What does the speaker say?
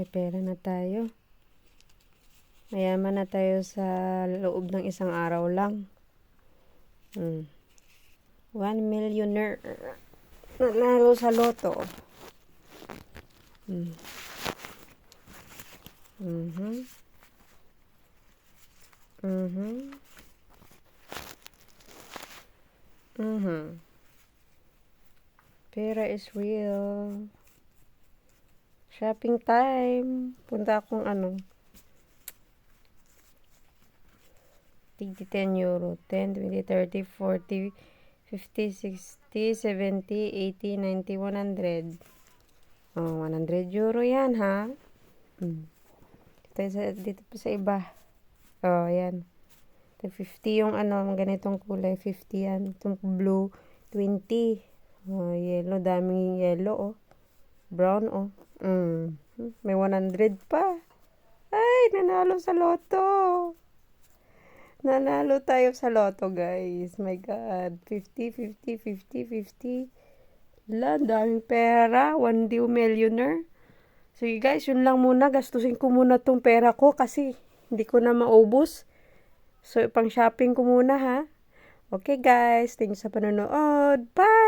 may pera na tayo. Mayaman na tayo sa loob ng isang araw lang. 1 millionaire. Nanalo sa loto. Pera is real. Shopping time. Punta akong tig 10 euro. 10, 20, 30, 40, 50, 60, 70, 80, 90, 100. 100 euro yan, ha? Dito pa sa iba. Yan. 50 yung ganitong kulay. 50 yan. Itong blue, 20. Yellow. Daming yellow, brown, May 100 pa. Ay, nanalo sa loto. Nanalo tayo sa loto, guys. My God. 50, 50, 50, 50. Daming pera. 1 millionaire. Sige, guys. Yun lang muna. Gastusin ko muna tong pera ko kasi hindi ko na maubos. So, pang shopping ko muna, ha? Okay, guys. Thank you sa panonood. Bye!